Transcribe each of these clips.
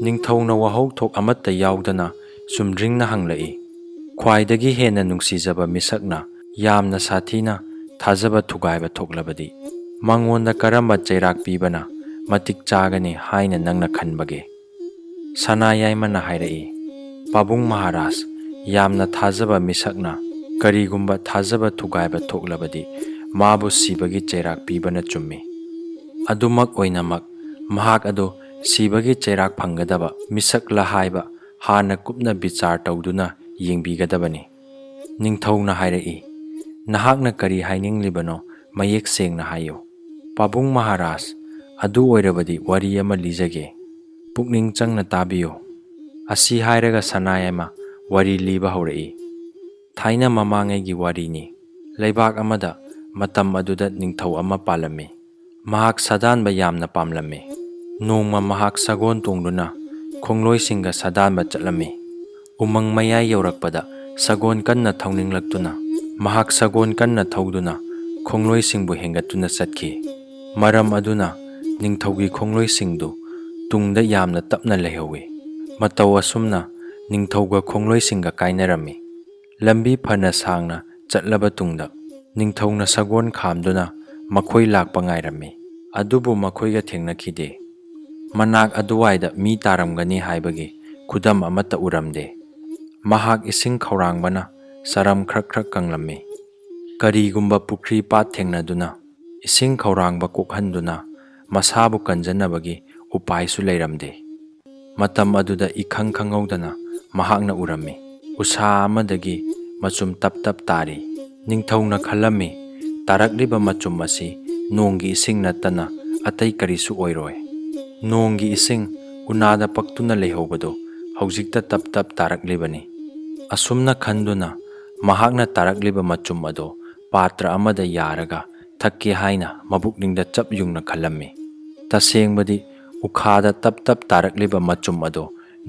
ꯅꯤꯡꯊꯧꯅ ꯋꯥꯍꯧ ꯊꯣꯛ ꯑꯃꯠꯇ ꯌꯥꯎꯗꯅ ꯆꯨꯝꯗ꯭ꯔꯤꯡꯅ ꯍꯪꯂꯛꯏ꯫ ꯈ꯭ꯋꯥꯏꯗꯒꯤ ꯍꯦꯟꯅ ꯅꯨꯡꯁꯤꯖꯕ ꯃꯤꯁꯛꯅ ꯌꯥꯝꯅ ꯁꯥꯊꯤꯅ ꯊꯥꯖꯕ ꯊꯨꯒꯥꯏꯕ ꯊꯣꯛꯂꯕꯗꯤ ꯃꯉꯣꯟꯗ ꯀꯔꯝꯕ ꯆꯩꯔꯥꯛ ꯄꯤꯕꯅ ꯃꯇꯤꯛ ꯆꯥꯒꯅꯤ ꯍꯥꯏꯅ ꯅꯪꯅ ꯈꯟꯕꯒꯦ? ꯁꯅꯥꯌꯥꯏꯃꯅ ꯍꯥꯏꯔꯛꯏ, ꯄꯥꯕꯨꯡ ꯃꯍꯥꯔꯥꯖ, ꯌꯥꯝꯅ ꯊꯥꯖꯕ ꯃꯤꯁꯛꯅ ꯀꯔꯤꯒꯨꯝꯕ ꯊꯥꯖꯕ ꯊꯨꯒꯥꯏꯕ ꯊꯣꯛꯂꯕꯗꯤ ꯃꯥꯕꯨ ꯁꯤꯕꯒꯤ ꯆꯩꯔꯥꯛ ꯄꯤꯕꯅ ꯆꯨꯝꯃꯤ꯫ ꯑꯗꯨꯃꯛ ꯑꯣꯏꯅꯃꯛ ꯃꯍꯥꯛ ꯑꯗꯨ ꯁꯤꯕꯒꯤ ꯆꯩꯔꯥꯛ ꯐꯪꯒꯗꯕ ꯃꯤꯁꯛꯂ ꯍꯥꯏꯕ ꯍꯥꯟꯅ ꯀꯨꯞꯅ ꯕꯤꯆꯥꯔ ꯇꯧꯗꯨꯅ ꯌꯦꯡꯕꯤꯒꯗꯕꯅꯤ꯫ ꯅꯤꯡꯊꯧꯅ ꯍꯥꯏꯔꯛꯏ, ꯅꯍꯥꯛꯅ ꯀꯔꯤ ꯍꯥꯏꯅꯤꯡꯂꯤꯕꯅꯣ ꯃꯌꯦꯛ ꯁꯦꯡꯅ ꯍꯥꯏꯌꯨ꯫ ꯄꯥꯕꯨꯡ ꯃꯍꯥꯔꯥꯖ, ꯑꯗꯨ ꯑꯣꯏꯔꯕꯗꯤ ꯋꯥꯔꯤ ꯑꯃ ꯂꯤꯖꯒꯦ, ꯄꯨꯛꯅꯤꯡ ꯆꯪꯅ ꯇꯥꯕꯤꯌꯨ꯫ ꯑꯁꯤ ꯍꯥꯏꯔꯒ ꯁꯅꯥꯌꯥꯏꯃ ꯋꯥꯔꯤ ꯂꯤꯕ ꯍꯧꯔꯛꯏ꯫ ꯊꯥꯏꯅ ꯃꯃꯥꯡꯉꯩꯒꯤ ꯋꯥꯔꯤꯅꯤ꯫ ꯂꯩꯕꯥꯛ ꯑꯃꯗ ꯃꯇꯝ ꯑꯗꯨꯗ ꯅꯤꯡꯊꯧ ꯑꯃ ꯄꯥꯜꯂꯝꯃꯤ꯫ ꯃꯍꯥꯛ ꯁꯥꯗꯥꯟꯕ ꯌꯥꯝꯅ ꯄꯥꯝꯂꯝꯃꯤ꯫ ꯅꯣꯡꯃ ꯃꯍꯥꯛ ꯁꯒꯣꯜ ꯇꯣꯡꯗꯨꯅ ꯈꯣꯡꯂꯣꯏꯁꯤꯡꯒ ꯁꯥꯗꯥꯟꯕ ꯆꯠꯂꯝꯃꯤ꯫ ꯎꯃꯪ ꯃꯌꯥꯏ ꯌꯧꯔꯛꯄꯗ ꯁꯒꯣꯜ ꯀꯟꯅ ꯊꯧꯅꯤꯡꯂꯛꯇꯨꯅ ꯃꯍꯥꯛ ꯁꯒꯣꯜ ꯀꯟꯅ ꯊꯧꯗꯨꯅ ꯈꯣꯡꯂꯣꯏꯁꯤꯡꯕꯨ ꯍꯦꯟꯒꯠꯇꯨꯅ ꯆꯠꯈꯤ꯫ ꯃꯔꯝ ꯑꯗꯨꯅ ꯅꯤꯡꯊꯧꯒꯤ ꯈꯣꯡꯂꯣꯏꯁꯤꯡꯗꯨ ꯇꯨꯡꯗ ꯌꯥꯝꯅ ꯇꯞꯅ ꯂꯩꯍꯧꯏ꯫ ꯃꯇꯧ ꯑꯁꯨꯝꯅ ꯅꯤꯡꯊꯧꯒ ꯈꯣꯡꯂꯣꯏꯁꯤꯡꯒ ꯀꯥꯏꯅꯔꯝꯃꯤ꯫ ꯂꯝꯕꯤ ꯐꯅ ꯁꯥꯡꯅ ꯆꯠꯂꯕ ꯇꯨꯡꯗ ꯅꯤꯡꯊꯧꯅ ꯁꯒꯣꯜ ꯈꯥꯝꯗꯨꯅ ꯃꯈꯣꯏ ꯂꯥꯛꯄ ꯉꯥꯏꯔꯝꯃꯤ꯫ ꯑꯗꯨꯕꯨ ꯃꯈꯣꯏꯒ ꯊꯦꯡꯅꯈꯤꯗꯦ꯫ ꯃꯅꯥꯛ ꯑꯗꯨꯋꯥꯏꯗ ꯃꯤ ꯇꯥꯔꯝꯒꯅꯤ ꯍꯥꯏꯕꯒꯤ ꯈꯨꯗꯝ ꯑꯃꯠꯇ ꯎꯔꯝꯗꯦ꯫ ꯃꯍꯥꯛ ꯏꯁꯤꯡ ꯈꯧꯔꯥꯡꯕꯅ ꯁꯔꯝ ꯈ꯭ꯔꯛ ꯈ꯭ꯔꯛ ꯀꯪꯂꯝꯃꯤ꯫ ꯀꯔꯤꯒꯨꯝꯕ ꯄꯨꯈ꯭ꯔꯤ ꯄꯥꯠ ꯊꯦꯡꯅꯗꯨꯅ ꯏꯁꯤꯡ ꯈꯧꯔꯥꯡꯕ ꯀꯣꯛꯍꯟꯗꯨꯅ ꯃꯁꯥꯕꯨ ꯀꯟꯖꯅꯕꯒꯤ ꯎꯄꯥꯏꯁꯨ ꯂꯩꯔꯝꯗꯦ꯫ ꯃꯇꯝ ꯑꯗꯨꯗ ꯏꯈꯪ ꯈꯪꯍꯧꯗꯅ ꯃꯍꯥꯛꯅ ꯎꯔꯝꯃꯤ, ꯎꯁꯥ ꯑꯃꯗꯒꯤ ꯃꯆꯨꯝ ꯇꯞ ꯇꯞ ꯇꯥꯔꯤ꯫ ꯅꯤꯡꯊꯧꯅ ꯈꯜꯂꯝꯃꯤ, ꯇꯥꯔꯛꯂꯤꯕ ꯃꯆꯨꯝ ꯑꯁꯤ ꯅꯣꯡꯒꯤ ꯏꯁꯤꯡ ꯅꯠꯇꯅ ꯑꯇꯩ ꯀꯔꯤꯁꯨ ꯑꯣꯏꯔꯣꯏ꯫ ꯅꯣꯡꯒꯤ ꯏꯁꯤꯡ ꯎꯅꯥꯗ ꯄꯛꯇꯨꯅ ꯂꯩꯍꯧꯕꯗꯨ ꯍꯧꯖꯤꯛꯇ ꯇꯞ ꯇꯞ ꯇꯥꯔꯛꯂꯤꯕꯅꯤ꯫ ꯑꯁꯨꯝꯅ ꯈꯟꯗꯨꯅ ꯃꯍꯥꯛꯅ ꯇꯥꯔꯛꯂꯤꯕ ꯃꯆꯨꯝ ꯑꯗꯨ ꯄꯥꯇ꯭ꯔ ꯑꯃꯗ ꯌꯥꯔꯒ ꯊꯛꯀꯦ ꯍꯥꯏꯅ ꯃꯕꯨꯛꯅꯤꯡꯗ ꯆꯞ ꯌꯨꯡꯅ ꯈꯜꯂꯝꯃꯤ꯫ ꯇꯁꯦꯡꯕꯗꯤ ꯎꯈꯥꯗ ꯇꯞ ꯇꯞ ꯇꯥꯔꯛꯂꯤꯕ ꯃꯆꯨꯝ ꯑꯗꯨ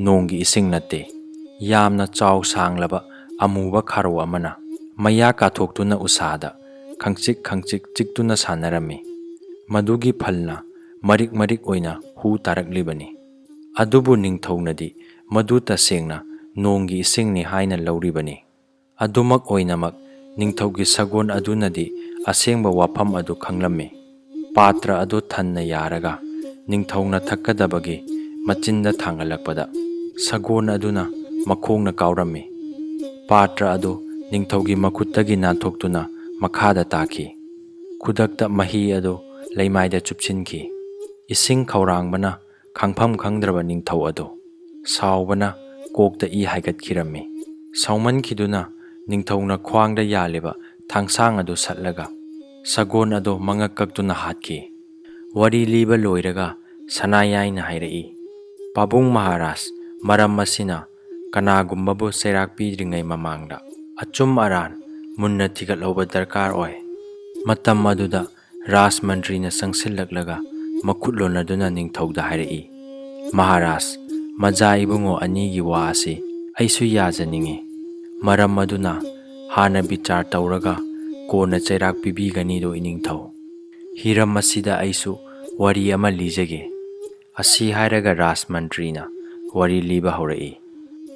ꯅꯣꯡꯒꯤ ꯏꯁꯤꯡ ꯅꯠꯇꯦ, ꯌꯥꯝꯅ ꯆꯥꯎ ꯁꯥꯡꯂꯕ ꯑꯃꯨꯕ ꯈꯥꯔꯧ ꯑꯃꯅ ꯃꯌꯥ ꯀꯥꯊꯣꯛꯇꯨꯅ ꯎꯁꯥꯗ ꯈꯪꯆꯤꯛ ꯈꯪꯆꯤꯛ ꯆꯤꯛꯇꯨꯅ ꯁꯥꯟꯅꯔꯝꯃꯤ꯫ ꯃꯗꯨꯒꯤ ꯐꯜꯅ ꯃꯔꯤꯛ ꯃꯔꯤꯛ ꯑꯣꯏꯅ ꯍꯨ ꯇꯥꯔꯛꯂꯤꯕꯅꯤ꯫ ꯑꯗꯨꯕꯨ ꯅꯤꯡꯊꯧꯅꯗꯤ ꯃꯗꯨ ꯇꯁꯦꯡꯅ ꯅꯣꯡꯒꯤ ꯏꯁꯤꯡꯅꯤ ꯍꯥꯏꯅ ꯂꯧꯔꯤꯕꯅꯤ꯫ ꯑꯗꯨꯃꯛ ꯑꯣꯏꯅꯃꯛ ꯅꯤꯡꯊꯧꯒꯤ ꯁꯒꯣꯜ ꯑꯗꯨꯅꯗꯤ ꯑꯁꯦꯡꯕ ꯋꯥꯐꯝ ꯑꯗꯨ ꯈꯪꯂꯝꯃꯤ꯫ ꯄꯥꯇ꯭ꯔ ꯑꯗꯨ ꯊꯟꯅ ꯌꯥꯔꯒ ꯅꯤꯡꯊꯧꯅ ꯊꯛꯀꯗꯕꯒꯤ ꯃꯆꯤꯟꯗ ꯊꯥꯡꯒꯠꯂꯛꯄꯗ ꯁꯒꯣꯜ ꯑꯗꯨꯅ ꯃꯈꯣꯡꯅ ꯀꯥꯎꯔꯝꯃꯤ꯫ ꯄꯥꯇ꯭ꯔ ꯑꯗꯨ ꯅꯤꯡꯊꯧꯒꯤ ꯃꯈꯨꯠꯇꯒꯤ ꯅꯥꯟꯊꯣꯛꯇꯨꯅ ꯃꯈꯥꯗ ꯇꯥꯈꯤ꯫ ꯈꯨꯗꯛꯇ ꯃꯍꯤ ꯑꯗꯨ ꯂꯩꯃꯥꯏꯗ ꯆꯨꯞꯁꯤꯟꯈꯤ꯫ ꯏꯁꯤꯡ ꯈꯧꯔꯥꯡꯕꯅ ꯈꯪꯐꯝ ꯈꯪꯗ꯭ꯔꯕ ꯅꯤꯡꯊꯧ ꯑꯗꯨ ꯁꯥꯎꯕꯅ ꯀꯣꯛꯇ ꯏ ꯍꯥꯏꯒꯠꯈꯤꯔꯝꯃꯤ꯫ ꯁꯥꯎꯃꯟꯈꯤꯗꯨꯅ ꯅꯤꯡꯊꯧꯅ ꯈ꯭ꯋꯥꯡꯗ ꯌꯥꯜꯂꯤꯕ ꯊꯥꯡꯁꯥꯡ ꯑꯗꯨ ꯁꯠꯂꯒ ꯁꯒꯣꯜ ꯑꯗꯨ ꯃꯉꯛ ꯀꯛꯇꯨꯅ ꯍꯥꯠꯈꯤ꯫ ꯋꯥꯔꯤ ꯂꯤꯕ ꯂꯣꯏꯔꯒ ꯁꯅꯥꯌꯥꯏꯅ ꯍꯥꯏꯔꯛꯏ, ꯄꯥꯕꯨꯡ ꯃꯍꯥꯔꯥꯖ, ꯃꯔꯝ ꯑꯁꯤꯅ ꯀꯅꯥꯒꯨꯝꯕꯕꯨ ꯆꯩꯔꯥꯛ ꯄꯤꯗ꯭ꯔꯤꯉꯩ ꯃꯃꯥꯡꯗ ꯑꯆꯨꯝ ꯑꯔꯥꯟ ꯃꯨꯟꯅ ꯊꯤꯒꯠꯍꯧꯕ ꯗꯔꯀꯥꯔ ꯑꯣꯏ꯫ ꯃꯇꯝ ꯑꯗꯨꯗ ꯔꯥꯖꯃꯟꯇ꯭ꯔꯤꯅ ꯆꯪꯁꯤꯜꯂꯛꯂꯒ ꯃꯈꯨꯠ ꯂꯣꯟꯅꯗꯨꯅ ꯅꯤꯡꯊꯧꯗ ꯍꯥꯏꯔꯛꯏ, ꯃꯍꯥꯔꯥꯖ, ꯃꯖꯥ ꯏꯕꯨꯡꯉꯣ ꯑꯅꯤꯒꯤ ꯋꯥ ꯑꯁꯤ ꯑꯩꯁꯨ ꯌꯥꯖꯅꯤꯡꯉꯤ꯫ ꯃꯔꯝ ꯑꯗꯨꯅ ꯍꯥꯟꯅ ꯕꯤꯆꯥꯔ ꯇꯧꯔꯒ ꯀꯣꯟꯅ ꯆꯩꯔꯥꯛ ꯄꯤꯕꯤꯒꯅꯤꯗꯣ ꯏꯅꯤꯡꯊꯧ꯫ ꯍꯤꯔꯝ ꯑꯁꯤꯗ ꯑꯩꯁꯨ ꯋꯥꯔꯤ ꯑꯃ ꯂꯤꯖꯒꯦ꯫ ꯑꯁꯤ ꯍꯥꯏꯔꯒ ꯔꯥꯖꯃꯟꯇ꯭ꯔꯤꯅ ꯋꯥꯔꯤ ꯂꯤꯕ ꯍꯧꯔꯛꯏ꯫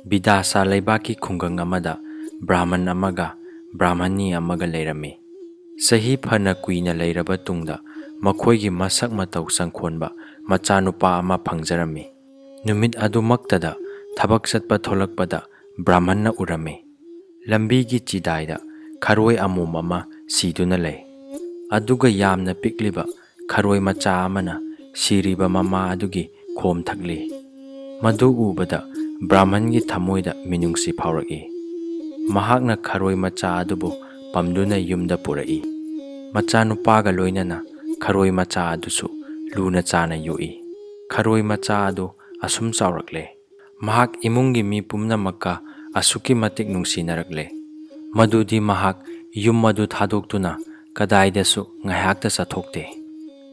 ꯕꯤꯗꯥꯁꯥ ꯂꯩꯕꯥꯛꯀꯤ ꯈꯨꯡꯒꯪ ꯑꯃꯗ ꯕ꯭ꯔꯥꯍꯃꯟ ꯑꯃꯒ ꯕ꯭ꯔꯥꯍꯃꯅꯤ ꯑꯃꯒ ꯂꯩꯔꯝꯃꯤ꯫ ꯆꯍꯤ ꯐꯅ ꯀꯨꯏꯅ ꯂꯩꯔꯕ ꯇꯨꯡꯗ ꯃꯈꯣꯏꯒꯤ ꯃꯁꯛ ꯃꯇꯧ ꯆꯪꯈꯣꯟꯕ ꯃꯆꯥꯅꯨꯄꯥ ꯑꯃ ꯐꯪꯖꯔꯝꯃꯤ꯫ ꯅꯨꯃꯤꯠ ꯑꯗꯨꯃꯛꯇꯗ ꯊꯕꯛ ꯆꯠꯄ ꯊꯣꯛꯂꯛꯄꯗ ꯕ꯭ꯔꯥꯍꯃꯟꯅ ꯎꯔꯝꯃꯤ, ꯂꯝꯕꯤꯒꯤ ꯆꯤꯗꯥꯏꯗ ꯈꯔꯣꯏ ꯑꯃꯣꯝ ꯑꯃ ꯁꯤꯗꯨꯅ ꯂꯩ꯫ ꯑꯗꯨꯒ ꯌꯥꯝꯅ ꯄꯤꯛꯂꯤꯕ ꯈꯔꯣꯏ ꯃꯆꯥ ꯑꯃꯅ ꯁꯤꯔꯤꯕ ꯃꯃꯥ ꯑꯗꯨꯒꯤ ꯈꯣꯝ ꯊꯛꯂꯤ꯫ ꯃꯗꯨ ꯎꯕꯗ ꯕ꯭ꯔꯥꯍꯃꯟꯒꯤ ꯊꯃꯣꯏꯗ ꯃꯤꯅꯨꯡꯁꯤ ꯐꯥꯎꯔꯛꯏ꯫ ꯃꯍꯥꯛꯅ ꯈꯔꯣꯏ ꯃꯆꯥ ꯑꯗꯨꯕు ꯄꯝꯗꯨꯅ ꯌꯨꯝꯗ ꯄꯨꯔꯛꯏ꯫ ꯃꯆꯥꯅꯨꯄꯥꯒ ꯂꯣꯏꯅꯅ ꯈꯔꯣꯏ ꯃꯆꯥ ꯑꯗꯨꯁꯨ ꯂꯨꯅ ꯆꯥꯅ ꯌꯣꯛꯏ꯫ ꯈꯔꯣꯏ ꯃꯆꯥ ꯑꯗꯨ ꯑꯁꯨꯝ ꯆꯥꯎꯔꯛꯂꯦ꯫ ꯃꯍꯥꯛ ꯏꯃꯨꯡꯒꯤ ꯃꯤ ꯄꯨꯝꯅꯃꯛꯀ ꯑꯁꯨꯛꯀꯤ ꯃꯇꯤꯛ ꯅꯨꯡꯁꯤꯅꯔꯛꯂꯦ ꯃꯗꯨꯗꯤ ꯃꯍꯥꯛ ꯌꯨꯝ ꯑꯗꯨ ꯊꯥꯗꯣꯛꯇꯨꯅ ꯀꯗꯥꯏꯗꯁꯨ ꯉꯥꯏꯍꯥꯛꯇ ꯆꯠꯊꯣꯛꯇꯦ꯫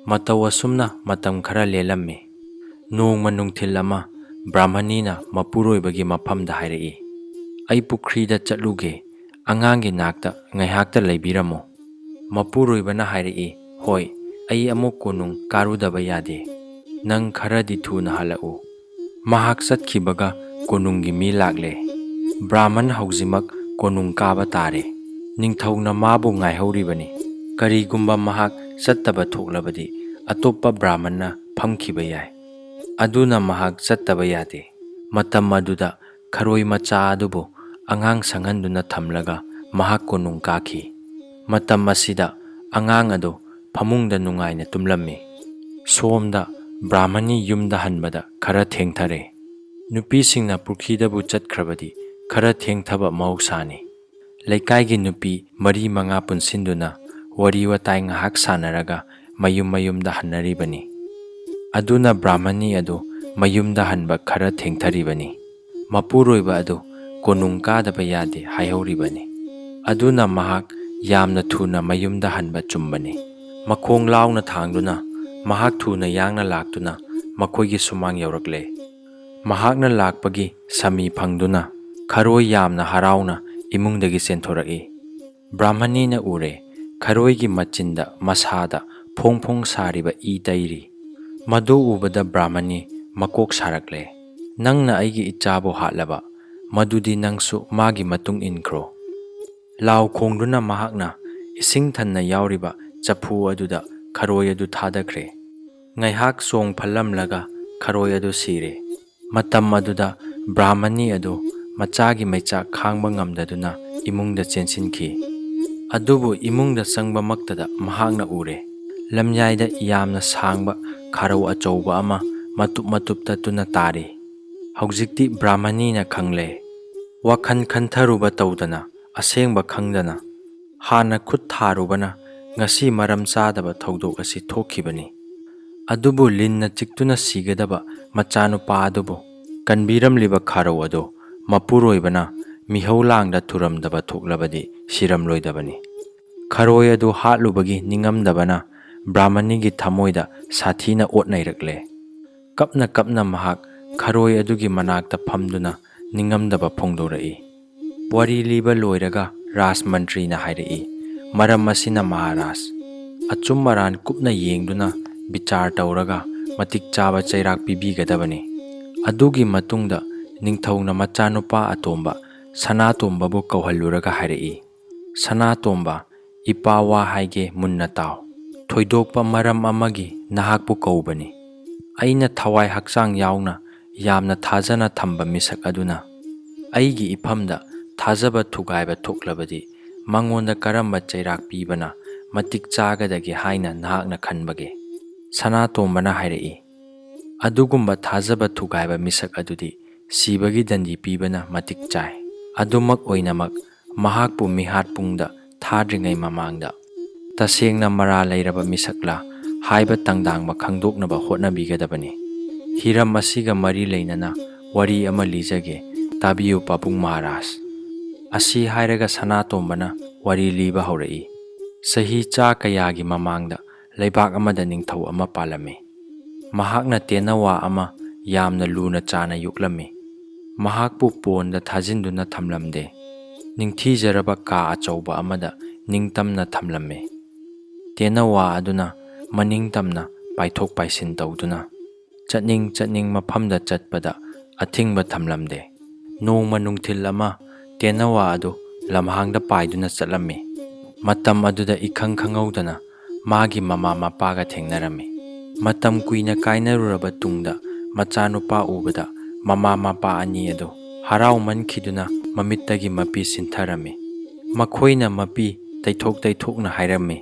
ꯃꯇꯧ ꯑꯁꯨꯝꯅ ꯃꯇꯝ ꯈꯔ ꯂꯦꯜꯂꯝꯃꯤ꯫ ꯅꯣꯡꯃ ꯅꯨꯡꯊꯤꯜ ꯑꯃ ꯕ꯭ꯔꯥꯍꯃꯅꯤꯅ ꯃꯄꯨꯔꯣꯏꯕꯒꯤ ꯃꯐꯝꯗ ꯍꯥꯏꯔꯛꯏ, ꯑꯩ ꯄꯨꯈ꯭ꯔꯤꯗ ꯆꯠꯂꯨꯒꯦ, ꯑꯉꯥꯡꯒꯤ ꯅꯥꯛꯇ ꯉꯥꯏꯍꯥꯛꯇ ꯂꯩꯕꯤꯔꯝꯃꯨ꯫ ꯃꯄꯨꯔꯣꯏꯕꯅ ꯍꯥꯏꯔꯛꯏ, ꯍꯣꯏ, ꯑꯩ ꯑꯃꯨꯛ ꯀꯣꯅꯨꯡ ꯀꯥꯔꯨꯗꯕ ꯌꯥꯗꯦ, ꯅꯪ ꯈꯔꯗꯤ ꯊꯨꯅ ꯍꯜꯂꯛꯎ꯫ ꯃꯍꯥꯛ ꯆꯠꯈꯤꯕꯒ ꯀꯣꯅꯨꯡꯒꯤ ꯃꯤ ꯂꯥꯛꯂꯦ꯫ ꯕ꯭ꯔꯥꯍꯃꯟ ꯍꯧꯖꯤꯛꯃꯛ ꯀꯣꯅꯨꯡ ꯀꯥꯕ ꯇꯥꯔꯦ꯫ ꯅꯤꯡꯊꯧꯅ ꯃꯥꯕꯨ ꯉꯥꯏꯍꯧꯔꯤꯕꯅꯤ꯫ ꯀꯔꯤꯒꯨꯝꯕ ꯃꯍꯥꯛ ꯆꯠꯇꯕ ꯊꯣꯛꯂꯕꯗꯤ ꯑꯇꯣꯞꯄ ꯕ꯭ꯔꯥꯍꯃꯟꯅ ꯐꯝꯈꯤꯕ ꯌꯥꯏ꯫ ꯑꯗꯨꯅ ꯃꯍꯥꯛ ꯆꯠꯇꯕ ꯌꯥꯗꯦ꯫ ꯃꯇꯝ ꯑꯗꯨꯗ ꯈꯔꯣꯏ ꯃꯆꯥ ꯑꯗꯨꯕꯨ ꯑꯉꯥꯡ ꯁꯪꯍꯟꯗꯨꯅ ꯊꯝꯂꯒ ꯃꯍꯥꯛ ꯀꯣꯅꯨꯡ ꯀꯥꯈꯤ꯫ ꯃꯇꯝ ꯑꯁꯤꯗ ꯑꯉꯥꯡ ꯑꯗꯨ ꯐꯃꯨꯡꯗ ꯅꯨꯡꯉꯥꯏꯅ ꯇꯨꯝꯂꯝꯃꯤ꯫ ꯁꯣꯝꯗ ꯕ꯭ꯔꯥꯍꯃꯟꯒꯤ ꯌꯨꯝꯗ ꯍꯟꯕꯗ ꯈꯔ ꯊꯦꯡꯊꯔꯦ꯫ ꯅꯨꯄꯤꯁꯤꯡꯅ ꯄꯨꯈ꯭ꯔꯤꯗꯕꯨ ꯆꯠꯈ꯭ꯔꯕꯗꯤ ꯈꯔ ꯊꯦꯡꯊꯕ ꯃꯍꯧꯁꯥꯅꯤ꯫ ꯂꯩꯀꯥꯏꯒꯤ ꯅꯨꯄꯤ 4-5 ꯄꯨꯟꯁꯤꯟꯗꯨꯅ ꯋꯥꯔꯤ ꯋꯥꯇꯥꯏ ꯉꯥꯏꯍꯥꯛ ꯁꯥꯟꯅꯔꯒ ꯃꯌꯨꯝ ꯃꯌꯨꯝꯗ ꯍꯟꯅꯔꯤꯕꯅꯤ꯫ ꯑꯗꯨꯅ ꯕ꯭ꯔꯥꯍꯃꯟꯅꯤ ꯑꯗꯨ ꯃꯌꯨꯝꯗ ꯍꯟꯕ ꯈꯔ ꯊꯦꯡꯊꯔꯤꯕꯅꯤ꯫ ꯃꯄꯨꯔꯣꯏꯕ ꯑꯗꯨ ꯀꯣꯅꯨꯡ ꯀꯥꯗꯕ ꯌꯥꯗꯦ ꯍꯥꯏꯍꯧꯔꯤꯕꯅꯤ꯫ ꯑꯗꯨꯅ ꯃꯍꯥꯛ ꯌꯥꯝꯅ ꯊꯨꯅ ꯃꯌꯨꯝꯗ ꯍꯟꯕ ꯆꯨꯝꯕꯅꯤ꯫ ꯃꯈꯣꯡ ꯂꯥꯎꯅ ꯊꯥꯡꯗꯨꯅ ꯃꯍꯥꯛ ꯊꯨꯅ ꯌꯥꯡꯅ ꯂꯥꯛꯇꯨꯅ ꯃꯈꯣꯏꯒꯤ ꯁꯨꯃꯥꯡ ꯌꯧꯔꯛꯂꯦ꯫ ꯃꯍꯥꯛꯅ ꯂꯥꯛꯄꯒꯤ ꯁꯃꯤ ꯐꯪꯗꯨꯅ ꯈꯔꯣꯏ ꯌꯥꯝꯅ ꯍꯔꯥꯎꯅ ꯏꯃꯨꯡꯗꯒꯤ ꯆꯦꯟꯊꯣꯔꯛꯏ꯫ ꯕ꯭ꯔꯥꯍꯃꯅꯤꯅ ꯎꯔꯦ ꯈꯔꯣꯏꯒꯤ ꯃꯆꯤꯟꯗ ꯃꯁꯥꯗ ꯐꯣꯡ ꯐꯣꯡ ꯁꯥꯔꯤꯕ ꯏ ꯇꯩꯔꯤ꯫ ꯃꯗꯨ ꯎꯕꯗ ꯕ꯭ꯔꯥꯍꯃꯅꯤ ꯃꯀꯣꯛ ꯁꯥꯔꯛꯂꯦ꯫ ꯅꯪꯅ ꯑꯩꯒꯤ ꯏꯆꯥꯕꯨ ꯍꯥꯠꯂꯕ, ꯃꯗꯨꯗꯤ ꯅꯪꯁꯨ ꯃꯥꯒꯤ ꯃꯇꯨꯡ ꯏꯟꯈ꯭ꯔꯣ꯫ ꯂꯥꯎ ꯈꯣꯡꯗꯨꯅ ꯃꯍꯥꯛꯅ ꯏꯁꯤꯡ ꯊꯟꯅ ꯌꯥꯎꯔꯤꯕ ꯆꯐꯨ ꯑꯗꯨꯗ ꯈꯔꯣꯏ ꯑꯗꯨ ꯊꯥꯗꯈ꯭ꯔꯦ꯫ ꯉꯥꯏꯍꯥꯛ ꯆꯣꯡ ꯐꯜꯂꯝꯂꯒ ꯈꯔꯣꯏ ꯑꯗꯨ ꯁꯤꯔꯦ꯫ ꯃꯇꯝ ꯑꯗꯨꯗ ꯕ꯭ꯔꯥꯍꯃꯅꯤ ꯑꯗꯨ ꯃꯆꯥꯒꯤ ꯃꯩꯆꯥꯛ ꯈꯥꯡꯕ ꯉꯝꯗꯗꯨꯅ ꯏꯃꯨꯡꯗ ꯆꯦꯟꯁꯤꯟꯈꯤ꯫ ꯑꯗꯨꯕꯨ ꯏꯃꯨꯡꯗ ꯆꯪꯕꯃꯛꯇꯗ ꯃꯍꯥꯛꯅ ꯎꯔꯦ ꯂꯝꯌꯥꯏꯗ ꯌꯥꯝꯅ ꯁꯥꯡꯕ ꯈꯥꯔꯧ ꯑꯆꯧꯕ ꯑꯃ ꯃꯇꯨꯞ ꯃꯇꯨꯞ ꯇꯠꯇꯨꯅ ꯇꯥꯔꯤ꯫ ꯍꯧꯖꯤꯛꯇꯤ ꯕ꯭ꯔꯥꯍꯃꯅꯤꯅ ꯈꯪꯂꯦ꯫ ꯋꯥꯈꯜ ꯈꯟꯊꯔꯨꯕ ꯇꯧꯗꯅ, ꯑꯁꯦꯡꯕ ꯈꯪꯗꯅ, ꯍꯥꯟꯅ ꯈꯨꯠ ꯊꯥꯔꯨꯕꯅ ꯉꯁꯤ ꯃꯔꯝ ꯆꯥꯗꯕ ꯊꯧꯗꯣꯛ ꯑꯁꯤ ꯊꯣꯛꯈꯤꯕꯅꯤ꯫ ꯑꯗꯨꯕꯨ ꯂꯤꯟꯅ ꯆꯤꯛꯇꯨꯅ ꯁꯤꯒꯗꯕ ꯃꯆꯥꯅꯨꯄꯥ ꯑꯗꯨꯕꯨ ꯀꯟꯕꯤꯔꯝꯂꯤꯕ ꯈꯥꯔꯧ ꯑꯗꯨ ꯃꯄꯨꯔꯣꯏꯕꯅ ꯃꯤꯍꯧꯂꯥꯡꯗ ꯊꯨꯔꯝꯗꯕ ꯊꯣꯛꯂꯕꯗꯤ ꯁꯤꯔꯝꯂꯣꯏꯗꯕꯅꯤ꯫ ꯈꯔꯣꯏ ꯑꯗꯨ ꯍꯥꯠꯂꯨꯕꯒꯤ ꯅꯤꯡꯉꯝꯗꯕꯅ ꯕ꯭ꯔꯥꯍꯃꯅꯤꯒꯤ ꯊꯃꯣꯏꯗ ꯁꯥꯊꯤꯅ ꯑꯣꯠ ꯅꯩꯔꯛꯂꯦ꯫ ꯀꯞꯅ ꯀꯞꯅ ꯃꯍꯥꯛ ꯈꯔꯣꯏ ꯑꯗꯨꯒꯤ ꯃꯅꯥꯛꯇ ꯐꯝꯗꯨꯅ ꯅꯤꯡꯉꯝꯗꯕ ꯐꯣꯡꯗꯣꯔꯛꯏ꯫ ꯋꯥꯔꯤ ꯂꯤꯕ ꯂꯣꯏꯔꯒ ꯔꯥꯖꯃꯟꯇ꯭ꯔꯤꯅ ꯍꯥꯏꯔꯛꯏ, ꯃꯔꯝ ꯑꯁꯤꯅ ꯃꯍꯥꯔꯥꯖ, ꯑꯆꯨꯝ ꯑꯔꯥꯟ ꯀꯨꯞꯅ ꯌꯦꯡꯗꯨꯅ ꯕꯤꯆꯥꯔ ꯇꯧꯔꯒ ꯃꯇꯤꯛ ꯆꯥꯕ ꯆꯩꯔꯥꯛ ꯄꯤꯕꯤꯒꯗꯕꯅꯤ꯫ ꯑꯗꯨꯒꯤ ꯃꯇꯨꯡꯗ ꯅꯤꯡꯊꯧꯅ ꯃꯆꯥꯅꯨꯄꯥ ꯑꯇꯣꯝꯕ ꯁꯅꯥꯇꯣꯝꯕꯕꯨ ꯀꯧꯍꯜꯂꯨꯔꯒ ꯍꯥꯏꯔꯛꯏ, ꯁꯅꯥꯇꯣꯝꯕ, ꯏꯄꯥ ꯋꯥ ꯍꯥꯏꯒꯦ ꯃꯨꯟꯅ ꯇꯥꯎ꯫ ꯊꯣꯏꯗꯣꯛꯄ ꯃꯔꯝ ꯑꯃꯒꯤ ꯅꯍꯥꯛꯄꯨ ꯀꯧꯕꯅꯤ꯫ ꯑꯩꯅ ꯊꯋꯥꯏ ꯍꯛꯆꯥꯡ ꯌꯥꯎꯅ ꯌꯥꯝꯅ ꯊꯥꯖꯅ ꯊꯝꯕ ꯃꯤꯁꯛ ꯑꯗꯨꯅ ꯑꯩꯒꯤ ꯏꯐꯝꯗ ꯊꯥꯖꯕ ꯊꯨꯒꯥꯏꯕ ꯊꯣꯛꯂꯕꯗꯤ ꯃꯉꯣꯟꯗ ꯀꯔꯝꯕ ꯆꯩꯔꯥꯛ ꯄꯤꯕꯅ ꯃꯇꯤꯛ ꯆꯥꯒꯗꯒꯦ ꯍꯥꯏꯅ ꯅꯍꯥꯛꯅ ꯈꯟꯕꯒꯦ? ꯁꯅꯥꯇꯣꯝꯕꯅ ꯍꯥꯏꯔꯛꯏ, ꯑꯗꯨꯒꯨꯝꯕ ꯊꯥꯖꯕ ꯊꯨꯒꯥꯏꯕ ꯃꯤꯁꯛ ꯑꯗꯨꯗꯤ ꯁꯤꯕꯒꯤ ꯗꯟꯗꯤ ꯄꯤꯕꯅ ꯃꯇꯤꯛ ꯆꯥꯏ꯫ ꯑꯗꯨꯃꯛ ꯑꯣꯏꯅꯃꯛ ꯃꯍꯥꯛꯄꯨ ꯃꯤꯍꯥꯠꯄꯨꯡꯗ ꯊꯥꯗ꯭ꯔꯤꯉꯩ ꯃꯃꯥꯡꯗ ꯇꯁꯦꯡꯅ ꯃꯔꯥꯜ ꯂꯩꯔꯕ ꯃꯤꯁꯛꯂꯥ ꯍꯥꯏꯕ ꯇꯪꯗꯥꯡꯕ ꯈꯪꯗꯣꯛꯅꯕ ꯍꯣꯠꯅꯕꯤꯒꯗꯕꯅꯤ꯫ ꯍꯤꯔꯝ ꯑꯁꯤꯒ ꯃꯔꯤ ꯂꯩꯅꯅ ꯋꯥꯔꯤ ꯑꯃ ꯂꯤꯖꯒꯦ, ꯇꯥꯕꯤꯌꯨ ꯄꯥꯕꯨꯡ ꯃꯍꯥꯔꯥꯖ꯫ ꯑꯁꯤ ꯍꯥꯏꯔꯒ ꯁꯅꯥꯇꯣꯝꯕꯅ ꯋꯥꯔꯤ ꯂꯤꯕ ꯍꯧꯔꯛꯏ꯫ ꯆꯍꯤ ꯆꯥ ꯀꯌꯥꯒꯤ ꯃꯃꯥꯡꯗ ꯂꯩꯕꯥꯛ ꯑꯃꯗ ꯅꯤꯡꯊꯧ ꯑꯃ ꯄꯥꯜꯂꯝꯃꯤ꯫ ꯃꯍꯥꯛꯅ ꯇꯦꯅꯋꯥ ꯑꯃ ꯌꯥꯝꯅ ꯂꯨꯅ ꯆꯥꯅ ꯌꯣꯛꯂꯝꯃꯤ꯫ ꯃꯍꯥꯛꯄꯨ ꯄꯣꯟꯗ ꯊꯥꯖꯤꯟꯗꯨꯅ ꯊꯝꯂꯝꯗꯦ꯫ ꯅꯤꯡꯊꯤꯖꯔꯕ ꯀꯥ ꯑꯆꯧꯕ ꯑꯃꯗ ꯅꯤꯡꯇꯝꯅ ꯊꯝꯂꯝꯃꯤ꯫ ꯇꯦꯅꯋꯥ ꯑꯗꯨꯅ ꯃꯅꯤꯡꯇꯝꯅ ꯄꯥꯏꯊꯣꯛ ꯄꯥꯏꯁꯤꯟ ꯇꯧꯗꯨꯅ ꯆꯠꯅꯤꯡ ꯃꯐꯝꯗ ꯆꯠꯄꯗ ꯑꯊꯤꯡꯕ ꯊꯝꯂꯝꯗꯦ꯫ ꯅꯣꯡꯃ ꯅꯨꯡꯊꯤꯜ ꯑꯃ ꯇꯦꯅꯋꯥ ꯑꯗꯨ ꯂꯝꯍꯥꯡꯗ ꯄꯥꯏꯗꯨꯅ ꯆꯠꯂꯝꯃꯤ꯫ ꯃꯇꯝ ꯑꯗꯨꯗ ꯏꯈꯪ ꯈꯪꯍꯧꯗꯅ ꯃꯥꯒꯤ ꯃꯃꯥ ꯃꯄꯥꯒ ꯊꯦꯡꯅꯔꯝꯃꯤ꯫ ꯃꯇꯝ ꯀꯨꯏꯅ ꯀꯥꯏꯅꯔꯨꯔꯕ ꯇꯨꯡꯗ ꯃꯆꯥꯅꯨꯄꯥ ꯎꯕꯗ ꯃꯃꯥ ꯃꯄꯥ ꯑꯅꯤ ꯑꯗꯨ ꯍꯔꯥꯎꯃꯟꯈꯤꯗꯨꯅ ꯃꯃꯤꯠꯇꯒꯤ ꯃꯄꯤ ꯁꯤꯟꯊꯔꯝꯃꯤ꯫ ꯃꯈꯣꯏꯅ ꯃꯄꯤ ꯇꯩꯊꯣꯛ ꯇꯩꯊꯣꯛꯅ ꯍꯥꯏꯔꯝꯃꯤ,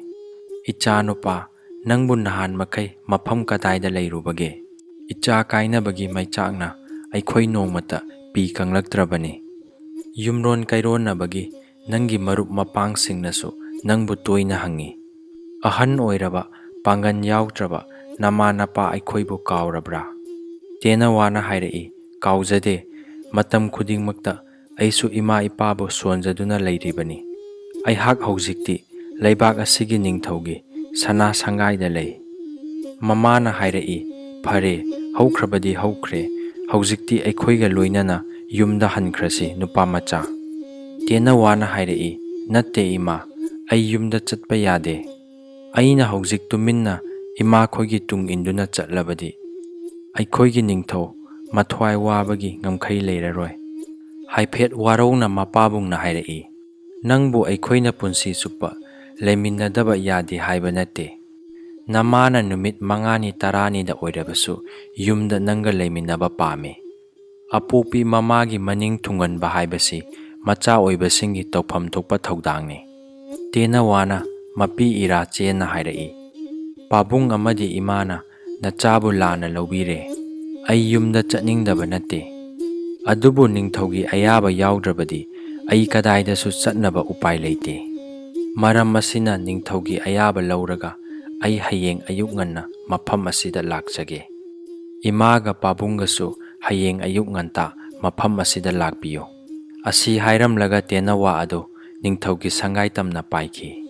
ꯏꯆꯥꯅꯨꯄꯥ, ꯅꯪꯕꯨ ꯅꯍꯥꯟ ꯃꯈꯩ ꯃꯐꯝ ꯀꯗꯥꯏꯗ ꯂꯩꯔꯨꯕꯒꯦ? ꯏꯆꯥ ꯀꯥꯏꯅꯕꯒꯤ ꯃꯩꯆꯥꯛꯅ ꯑꯩꯈꯣꯏ ꯅꯣꯡꯃꯇ ꯄꯤ ꯀꯪꯂꯛꯇ꯭ꯔꯕꯅꯤ꯫ ꯌꯨꯝꯔꯣꯟ ꯀꯩꯔꯣꯟꯅꯕꯒꯤ ꯅꯪꯒꯤ ꯃꯔꯨꯞ ꯃꯄꯥꯡꯁꯤꯡꯅꯁꯨ ꯅꯪꯕꯨ ꯇꯣꯏꯅ ꯍꯪꯉꯤ꯫ ꯑꯍꯟ ꯑꯣꯏꯔꯕ, ꯄꯥꯡꯒꯟ ꯌꯥꯎꯗ꯭ꯔꯕ ꯅꯃꯥ ꯅꯄꯥ ꯑꯩꯈꯣꯏꯕꯨ ꯀꯥꯎꯔꯕ꯭ꯔꯥ? ꯇꯦꯅꯋꯥꯅ ꯍꯥꯏꯔꯛꯏ, ꯀꯥꯎꯖꯗꯦ꯫ ꯃꯇꯝ ꯈꯨꯗꯤꯡꯃꯛꯇ ꯑꯩꯁꯨ ꯏꯃꯥ ꯏꯄꯥꯕꯨ ꯁꯣꯟꯖꯗꯨꯅ ꯂꯩꯔꯤꯕꯅꯤ꯫ ꯑꯩꯍꯥꯛ ꯍꯧꯖꯤꯛꯇꯤ ꯂꯩꯕꯥꯛ ꯑꯁꯤꯒꯤ ꯅꯤꯡꯊꯧꯒꯤ ꯁꯅꯥ ꯁꯪꯒꯥꯏꯗ ꯂꯩ꯫ ꯃꯃꯥꯅ ꯍꯥꯏꯔꯛꯏ, ꯐꯔꯦ, ꯍꯧꯈ꯭ꯔꯕꯗꯤ ꯍꯧꯈ꯭ꯔꯦ, ꯍꯧꯖꯤꯛꯇꯤ ꯑꯩꯈꯣꯏꯒ ꯂꯣꯏꯅꯅ ꯌꯨꯝꯗ ꯍꯟꯈ꯭ꯔꯁꯤ ꯅꯨꯄꯥ ꯃꯆꯥ꯫ ꯇꯦꯅꯋꯥꯅ ꯍꯥꯏꯔꯛꯏ, ꯅꯠꯇꯦ ꯏꯃꯥ, ꯑꯩ ꯌꯨꯝꯗ ꯆꯠꯄ ꯌꯥꯗꯦ꯫ ꯑꯩꯅ ꯍꯧꯖꯤꯛ ꯇꯨꯃꯤꯟꯅ ꯏꯃꯥꯈꯣꯏꯒꯤ ꯇꯨꯡ ꯏꯟꯗꯨꯅ ꯆꯠꯂꯕꯗꯤ ꯑꯩꯈꯣꯏꯒꯤ ꯅꯤꯡꯊꯧ ꯃꯊ꯭ꯋꯥꯏ ꯋꯥꯕꯒꯤ ꯉꯝꯈꯩ ꯂꯩꯔꯔꯣꯏ꯫ ꯍꯥꯏꯐꯦꯠ ꯋꯥꯔꯧꯅ ꯃꯄꯥꯕꯨꯡꯅ ꯍꯥꯏꯔꯛꯏ, "ꯅꯪꯕꯨ ꯑꯩꯈꯣꯏꯅ ꯄꯨꯟꯁꯤ ꯆꯨꯞꯄ ꯂꯩꯃꯤꯟꯅꯗꯕ ꯌꯥꯗꯦ ꯍꯥꯏꯕ ꯅꯠꯇꯦ꯫ ꯅꯃꯥꯅ ꯅꯨꯃꯤꯠ 5ꯅꯤ 10ꯅꯤꯗ ꯑꯣꯏꯔꯕꯁꯨ ꯌꯨꯝꯗ ꯅꯪꯒ ꯂꯩꯃꯤꯟꯅꯕ ꯄꯥꯝꯃꯤ꯫ ꯑꯄꯣꯛꯄꯤ ꯃꯃꯥꯒꯤ ꯃꯅꯤꯡ ꯊꯨꯡꯒꯟꯕ ꯍꯥꯏꯕꯁꯤ ꯃꯆꯥ ꯑꯣꯏꯕꯁꯤꯡꯒꯤ ꯇꯧꯐꯝ ꯊꯣꯛꯄ ꯊꯧꯗꯥꯡꯅꯤ"꯫ ꯇꯦꯅꯋꯥꯅ ꯃꯄꯤ ꯏꯔꯥ ꯆꯦꯟꯅ ꯍꯥꯏꯔꯛꯏ, "ꯄꯥꯕꯨꯡ ꯑꯃꯗꯤ ꯏꯃꯥꯅ ꯅꯆꯥꯕꯨ ꯂꯥꯟꯅ ꯂꯧꯕꯤꯔꯦ꯫ ꯑꯩ ꯌꯨꯝꯗ ꯆꯠꯅꯤꯡꯗꯕ ꯅꯠꯇꯦ꯫ ꯑꯗꯨꯕꯨ ꯅꯤꯡꯊꯧꯒꯤ ꯑꯌꯥꯕ ꯌꯥꯎꯗ꯭ꯔꯕꯗꯤ ꯑꯩ ꯀꯗꯥꯏꯗꯁꯨ ꯆꯠꯅꯕ ꯎꯄꯥꯏ ꯂꯩꯇꯦ꯫ ꯃꯔꯝ ꯑꯁꯤꯅ ꯅꯤꯡꯊꯧꯒꯤ ꯑꯌꯥꯕ ꯂꯧꯔꯒ ꯑꯩ ꯍꯌꯦꯡ ꯑꯌꯨꯛ ꯉꯟꯅ ꯃꯐꯝ ꯑꯁꯤꯗ ꯂꯥꯛꯆꯒꯦ꯫ ꯏꯃꯥꯒ ꯄꯥꯕꯨꯡꯒꯁꯨ ꯍꯌꯦꯡ ꯑꯌꯨꯛ ꯉꯟꯇꯥ ꯃꯐꯝ ꯑꯁꯤꯗ ꯂꯥꯛꯄꯤꯌꯨ"꯫ ꯑꯁꯤ ꯍꯥꯏꯔꯝꯂꯒ ꯇꯦꯅꯋꯥ ꯑꯗꯨ ꯅꯤꯡꯊꯧꯒꯤ ꯁꯪꯒꯥꯏ ꯇꯝꯅ ꯄꯥꯏꯈꯤ꯫